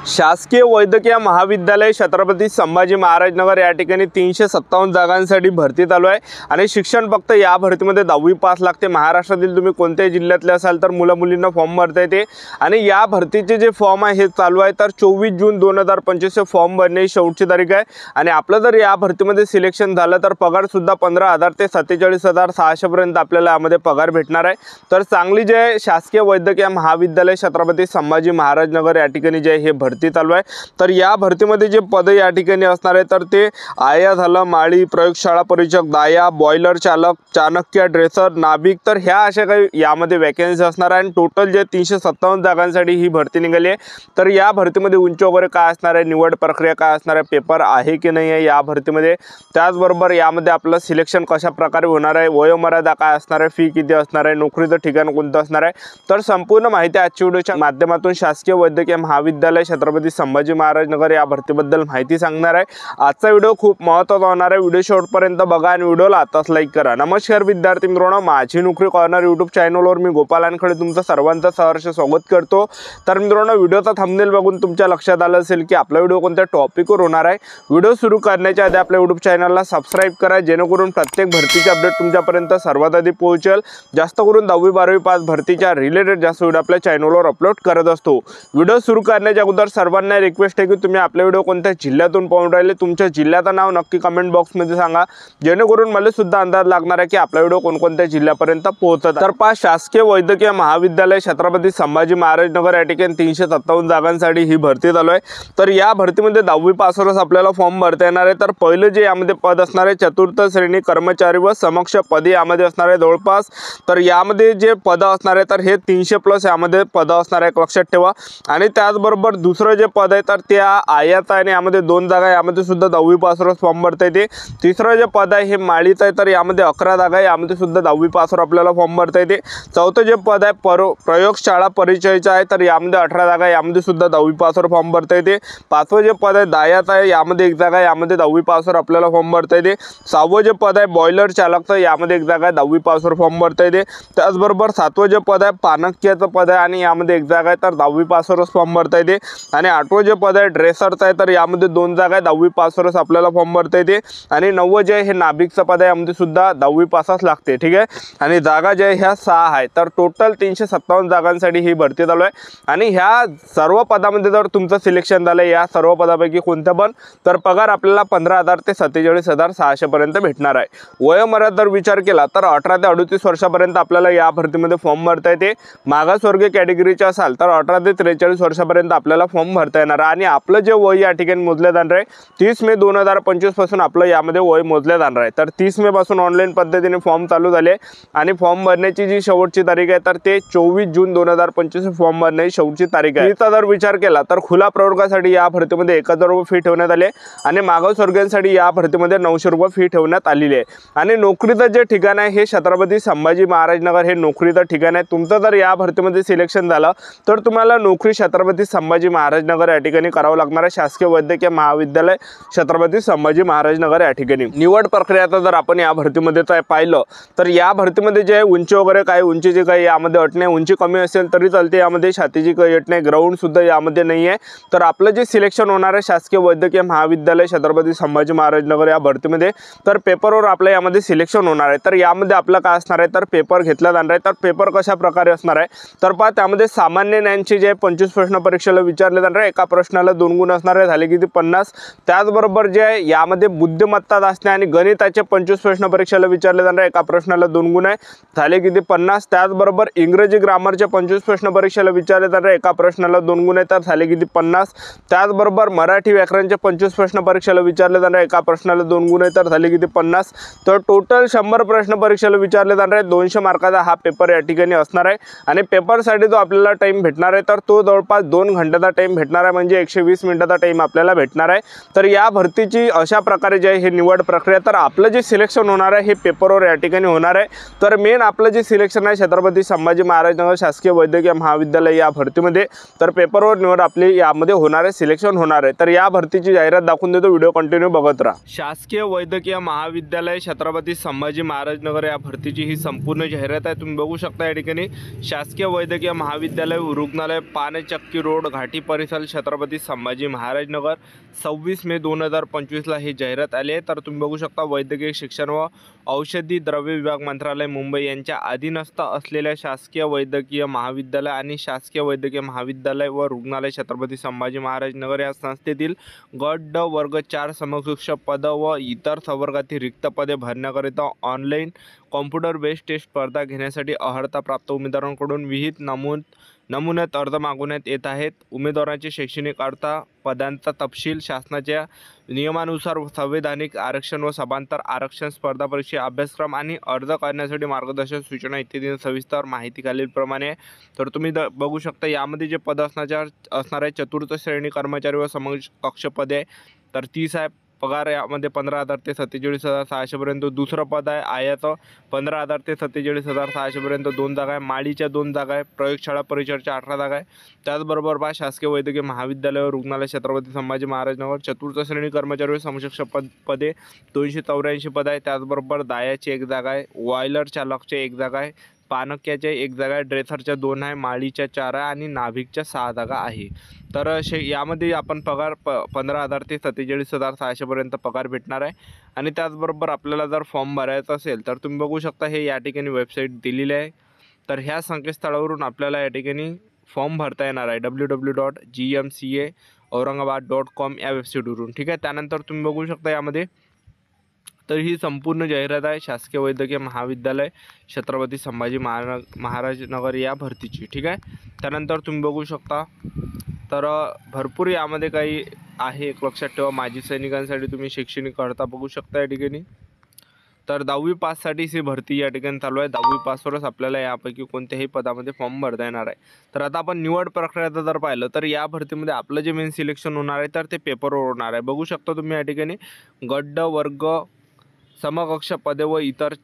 शासकीय वैद्यकीय महाविद्यालय छत्रपती संभाजी महाराज नगर या ठिकाणी 357 जागांसाठी भरती चालू आहे आणि शिक्षण फक्त या भरतीमध्ये 10वी पास लागते। महाराष्ट्रातील तुम्ही कोणत्याही जिल्ह्यातले असाल तर मुला मुलींना फॉर्म भरता येते आणि या भरतीचे जे फॉर्म आहे हे चालू आहे तर 24 जून 2025 चे फॉर्म भरण्याची शेवटची तारीख आहे आणि आपलं जर या भरतीमध्ये सिलेक्शन झालं तर पगार सुद्धा 15,000 ते 47,600 पर्यंत आपल्याला यामध्ये पगार भेटणार आहे। तर चांगली जे शासकीय वैद्यकीय महाविद्यालय छत्रपती संभाजी महाराज नगर या ठिकाणी जे हे भरती चालू आहे तर या भरतीमध्ये जे पद या ठिकाणी असणार आहे तर ते आया झालं, माळी, प्रयोगशाळा परीक्षक, दाया, बॉयलर चालक, चाणक्य, ड्रेसर, नाभिक, तर ह्या अशा काही यामध्ये वॅकन्सी असणार आहे आणि टोटल जे 357 जागांसाठी ही भरती निघाली आहे। तर या भरतीमध्ये उंची वगैरे काय असणार आहे, निवड प्रक्रिया काय असणार आहे, पेपर आहे की नाही आहे या भरतीमध्ये, त्याचबरोबर यामध्ये आपलं सिलेक्शन कशा प्रकारे होणार आहे, वयोमर्यादा काय असणार आहे, फी किती असणार आहे, नोकरीचं ठिकाण कोणतं असणार आहे, तर संपूर्ण माहिती आजच्या व्हिडिओच्या माध्यमातून शासकीय वैद्यकीय महाविद्यालय छत्रपती संभाजी महाराज नगर या भरतीबद्दल माहिती सांगणार आहे। आजचा व्हिडिओ खूप महत्त्वाचा होणार आहे, व्हिडिओ शेवटपर्यंत बघा आणि व्हिडिओला आताच लाईक करा। नमस्कार विद्यार्थी मित्रांनो, माझी नोकरी कॉर्नर यूट्यूब चॅनलवर मी गोपाल वानखडे तुमचं सर्वांचं सहर्ष स्वागत करतो। तर मित्रांनो, व्हिडिओचा थंबनेल बघून तुमच्या लक्षात आलं असेल की आपला व्हिडिओ कोणत्या टॉपिकवर होणार आहे। व्हिडिओ सुरू करण्याच्या आधी आपल्या यूट्यूब चॅनलला सबस्क्राइब करा जेणेकरून प्रत्येक भरतीचे अपडेट तुमच्यापर्यंत सर्वात आधी पोहोचेल। जास्त करून 10वी 12वी पास भरतीच्या रिलेटेड जास्त व्हिडिओ आपल्या चॅनलवर अपलोड करत असतो। व्हिडिओ सुरू करण्याच्या अगोदर सर्वांना रिक्वेस्ट आहे की तुम्ही आपला व्हिडिओ कोणत्या जिल्ह्यातून पाहून राहिले तुमच्या जिल्ह्याचं नाव नक्की कमेंट बॉक्समध्ये सांगा जेणेकरून मला सुद्धा अंदाज लागणार आहे की आपला व्हिडिओ कोणकोणत्या जिल्ह्यापर्यंत पोहोचत। तर शासकीय वैद्यकीय महाविद्यालय छत्रपती संभाजी महाराज नगर या ठिकाणी 357 जागांसाठी ही भरती चालू आहे। तर या भरतीमध्ये 10वी पासवरच आपल्याला फॉर्म भरता येणार आहे। तर पहिलं जे यामध्ये पद असणार आहे चतुर्थ श्रेणी कर्मचारी व समक्ष पदे यामध्ये असणार आहे जवळपास। तर यामध्ये जे पद असणार आहे तर हे 300+ यामध्ये पद असणार आहे, लक्षात ठेवा। आणि त्याचबरोबर दुसरं जे पद आहे तर त्या आयात आहे, यामध्ये 2 जागा, यामध्ये सुद्धा 10वी पासवरच फॉर्म भरता येते। तिसरं जे पद आहे हे माळीत आहे तर यामध्ये 11 जागा आहे, यामध्ये सुद्धा 10वी पासवर आपल्याला फॉर्म भरता येते। चौथं जे पद आहे प्रयोगशाळा परिचयचं आहे तर यामध्ये 18 जागा आहे, यामध्ये सुद्धा 10वी पासवर फॉर्म भरता येते। पाचवं जे पद आहे दायात आहे, यामध्ये 1 जागा आहे, यामध्ये 10वी पासवर आपल्याला फॉर्म भरता येते। सहावं जे पद आहे बॉयलर चालकचं, यामध्ये 1 जागा आहे, 10वी पासवर फॉर्म भरता येते। त्याचबरोबर 7वं जे पद आहे पाणक्याचं पद आहे आणि यामध्ये 1 जागा आहे तर 10वी पासवरच फॉर्म भरता येते। आणि 8वं जे पद आहे ड्रेसरचं आहे तर यामध्ये 2 जागा आहे, 10वी पासवरच आपल्याला फॉर्म भरता येते। आणि 9वं जे हे नाभिकचं पद आहे यामध्ये सुद्धा 10वी पासच लागते, ठीक आहे। आणि जागा जे ह्या 6 आहे तर टोटल 357 जागांसाठी ही भरती चालू आहे। आणि ह्या सर्व पदामध्ये जर तुमचं सिलेक्शन झालं या सर्व पदापैकी कोणतं पण तर पगार आपल्याला 15,000 ते 47,600 पर्यंत भेटणार आहे। वयोमर्यादा जर विचार केला तर 18 ते 38 वर्षापर्यंत आपल्याला या भरतीमध्ये फॉर्म भरता येते। मागासवर्गीय कॅटेगरीचे असाल तर 18 ते 43 वर्षापर्यंत आपल्याला फॉर्म भरता येणार आणि आपलं जे वय या ठिकाणी मोजले जाणार आहे 30 मे 2025 पासून आपलं यामध्ये वय मोजले जाणार आहे। तर 30 मे पासून ऑनलाईन पद्धतीने फॉर्म चालू झाले आणि फॉर्म भरण्याची जी शेवटची तारीख आहे तर ते 24 जून 2025 फॉर्म भरण्याची शेवटची तारीख आहे। फीचा जर विचार केला तर खुला प्रवर्गासाठी या भरतीमध्ये 1000 रुपये फी ठेवण्यात आले आणि मागासवर्गीयांसाठी या भरतीमध्ये 900 रुपये फी ठेवण्यात आलेली आहे। आणि नोकरीचं जे ठिकाण आहे हे छत्रपती संभाजी महाराज नगर हे नोकरीचं ठिकाण आहे। तुमचं जर या भरतीमध्ये सिलेक्शन झालं तर तुम्हाला नोकरी छत्रपती संभाजी महाराज नगर या ठिकाणी करावं लागणार आहे। शासकीय वैद्यकीय महाविद्यालय छत्रपती संभाजी महाराज नगर या ठिकाणी निवड प्रक्रियाचं जर आपण या भरतीमध्ये पाहिलं तर या भरतीमध्ये जे उंची वगैरे काय उंचीची काही यामध्ये अट नाही, उंची कमी असेल तरी चालते, यामध्ये छातीची काही अट नाही, ग्राउंड सुद्धा यामध्ये नाही आहे। तर आपलं जे सिलेक्शन होणार आहे शासकीय वैद्यकीय महाविद्यालय छत्रपती संभाजी महाराज नगर या भरतीमध्ये तर पेपरवर आपलं यामध्ये सिलेक्शन होणार आहे। तर यामध्ये आपलं काय असणार आहे तर पेपर घेतला जाणार आहे। तर पेपर कशा प्रकारे असणार आहे तर पहा, त्यामध्ये सामान्य ज्ञानचे जे 25 प्रश्न परीक्षेला विचारले जाणार आहे, एका प्रश्नाला 2 गुण असणार आहे, झाले किती 50। त्याचबरोबर जे यामध्ये बुद्धिमत्ता असणे आणि गणिताचे 25 प्रश्न परीक्षेला विचारले जाणार आहे, एका प्रश्नाला 2 गुण आहे, झाले किती 50। त्याचबरोबर इंग्रजी ग्रामरचे 25 प्रश्न परीक्षेला विचारले जाणार आहे, एका प्रश्नाला 2 गुण आहे, तर झाले किती 50। त्याचबरोबर मराठी व्याकरणचे 25 प्रश्न परीक्षेला विचारले जाणार आहे, एका प्रश्नाला 2 गुण आहे, तर झाले किती 50। तर टोटल 100 प्रश्न परीक्षेला विचारले जाणार आहे, 200 मार्काचा हा पेपर या ठिकाणी असणार आहे। आणि पेपरसाठी जो आपल्याला टाइम भेटणार आहे तर तो जवळपास 2 घंट्याचा टाइम भेटणार आहे, म्हणजे 120 मिनिटाचा टाइम आपल्याला भेटणार आहे। तर या भरतीची अशा प्रकारे जे हे निवड प्रक्रिया, तर आपलं जे सिलेक्शन होणार आहे हे पेपरवर या ठिकाणी होणार आहे। तर मेन आपलं जे सिलेक्शन आहे छत्रपती संभाजी महाराज नगर शासकीय वैद्यकीय महाविद्यालय या भरतीमध्ये तर पेपरवर निवड आपली यामध्ये होणार आहे, सिलेक्शन होणार आहे। तर या भरतीची जाहिरात दाखवून देतो, व्हिडिओ कंटिन्यू बघत राहा। शासकीय वैद्यकीय महाविद्यालय छत्रपती संभाजी महाराज नगर या भरतीची ही संपूर्ण जाहिरात आहे। तुम्ही बघू शकता या ठिकाणी शासकीय वैद्यकीय महाविद्यालय रुग्णालय पानचक्की रोड घाटी परिसर छत्रपती संभाजी महाराज नगर 26 मे 2025ला ही जाहिरात आली आहे। तर तुम्ही बघू शकता वैद्यकीय शिक्षण व औषधी द्रव्य विभाग मंत्रालय मुंबई यांच्या अधीनस्थ असलेल्या शासकीय वैद्यकीय महाविद्यालय आणि शासकीय वैद्यकीय महाविद्यालय व रुग्णालय छत्रपती संभाजी महाराज नगर या संस्थेतील गट ड वर्ग 4 समकक्ष पद व इतर संवर्गातील रिक्त पदे भरण्याकरिता ऑनलाईन कॉम्प्युटर बेस्ड टेस्ट स्पर्धा घेण्यासाठी अर्हता प्राप्त उमेदवारांकडून विहित नमुन्यात अर्ज मागवण्यात येत आहेत। उमेदवारांची शैक्षणिक अर्हता, पदांचा तपशील, शासनाच्या नियमानुसार संवैधानिक आरक्षण व समांतर आरक्षण, स्पर्धा परीक्षा अभ्यासक्रम आणि अर्ज करण्यासाठी मार्गदर्शक सूचना इत्यादी सविस्तर माहिती खालीलप्रमाणे। तर तुम्ही बघू शकता यामध्ये जे पद असणार आहे चतुर्थ श्रेणी कर्मचारी व समकक्ष पदे आहे तर 30 आहे। पगार यामध्ये 15,000 ते 47,600 पर्यंत। दुसरं पद आहे आयाचं 15,000 ते 47,600 पर्यंत। 2 जागा आहे। माळीच्या 2 जागा आहे। प्रयोगशाळा परिचरच्या 18 जागा आहे। त्याचबरोबर शासकीय वैद्यकीय महाविद्यालय व रुग्णालय छत्रपती संभाजी महाराज नगर चतुर्थ श्रेणी कर्मचारी व समकक्ष पदे 284 पद आहे। त्याचबरोबर दायाची 1 जागा आहे। वॉयलर चालकचे 1 जागा आहे। पानक्याच्या 1 जागा आहे। ड्रेसरच्या 2 आहे। माळीच्या 4 आहे आणि नाभिकच्या 6 जागा आहे। तर यामध्ये आपण पगार 15,000 ते 47,600 पर्यंत पगार भेटणार आहे। आणि त्याचबरोबर आपल्याला जर फॉर्म भरायचा असेल तर तुम्ही बघू शकता हे या ठिकाणी वेबसाईट दिलेली आहे। तर ह्या संकेतस्थळावरून आपल्याला या ठिकाणी फॉर्म भरता येणार आहे www.gmcaurangabad.com या वेबसाईटवरून, ठीक आहे। त्यानंतर तुम्ही बघू शकता यामध्ये तर ही संपूर्ण जाहिरात आहे शासकीय वैद्यकीय महाविद्यालय छत्रपती संभाजी महाराज नगर या भरतीची, ठीक आहे। त्यानंतर तुम्ही बघू शकता तर भरपूर यामध्ये काही आहे, एक लक्षात ठेवा। माजी सैनिकांसाठी तुम्ही शैक्षणिक अर्हता बघू शकता या ठिकाणी। तर 10वी पाससाठी ही भरती या ठिकाणी चालू आहे। 10वी पासवरच आपल्याला यापैकी कोणत्याही पदामध्ये फॉर्म भरता येणार आहे। तर आता आपण निवड प्रक्रिया जर पाहिलं तर या भरतीमध्ये आपलं जे मेन सिलेक्शन होणार आहे तर ते पेपरवर होणार आहे। बघू शकता तुम्ही या ठिकाणी गट ड वर्ग समकक्ष पदे व इतर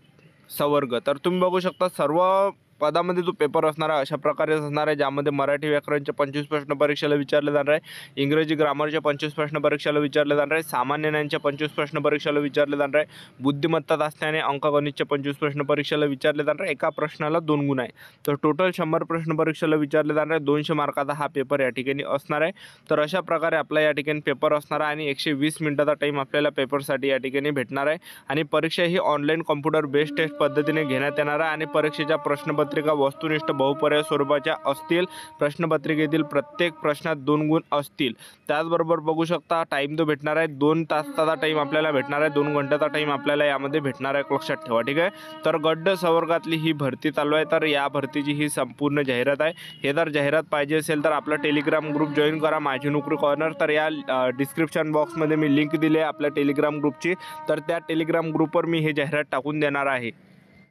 संवर्ग। तर तुम्ही बघू शकता सर्व पदामध्ये जो पेपर असणार आहे अशा प्रकारे असणार आहे, ज्यामध्ये मराठी व्याकरणचे 25 प्रश्न परीक्षेला विचारले जाणार आहे, इंग्रजी ग्रामरचे 25 प्रश्न परीक्षेला विचारले जाणार आहे, सामान्य ज्ञानचे 25 प्रश्न परीक्षेला विचारले जाणार आहे, बुद्धिमत्ता चाचणी अंकगणितचे 25 प्रश्न परीक्षेला विचारले जाणार आहे। एका प्रश्नाला 2 गुण आहे। तर टोटल 100 प्रश्न परीक्षेला विचारले जाणार आहे। 200 मार्काचा हा पेपर या ठिकाणी असणार आहे। तर अशा प्रकारे आपला या ठिकाणी पेपर असणार आहे आणि 120 मिनिटाचा टाईम आपल्याला पेपरसाठी या ठिकाणी भेटणार आहे। आणि परीक्षा ही ऑनलाईन कॉम्प्युटर बेस्ड टेस्ट पद्धतीने घेण्यात येणार आहे आणि परीक्षेच्या प्रश्नपत्रिका वस्तुनिष्ठ बहुपर्याय स्वरूपाच्या असतील। प्रश्नपत्रिकेतील प्रत्येक प्रश्नात 2 गुण असतील। त्याचबरोबर बघू शकता टाईम तो भेटणार आहे 2 तासाचा टाईम आपल्याला भेटणार आहे। 2 घंट्याचा टाईम आपल्याला यामध्ये भेटणार आहे, लक्षात ठेवा, ठीक आहे। तर गट संवर्गातली ही भरती चालू आहे। तर या भरतीची ही संपूर्ण जाहिरात आहे। हे जर जाहिरात पाहिजे असेल तर आपला टेलिग्राम ग्रुप जॉईन करा, माझी नोकरी कॉर्नर। तर या डिस्क्रिप्शन बॉक्समध्ये मी लिंक दिली आहे आपल्या टेलिग्राम ग्रुपची। तर त्या टेलिग्राम ग्रुपवर मी हे जाहिरात टाकून देणार आहे।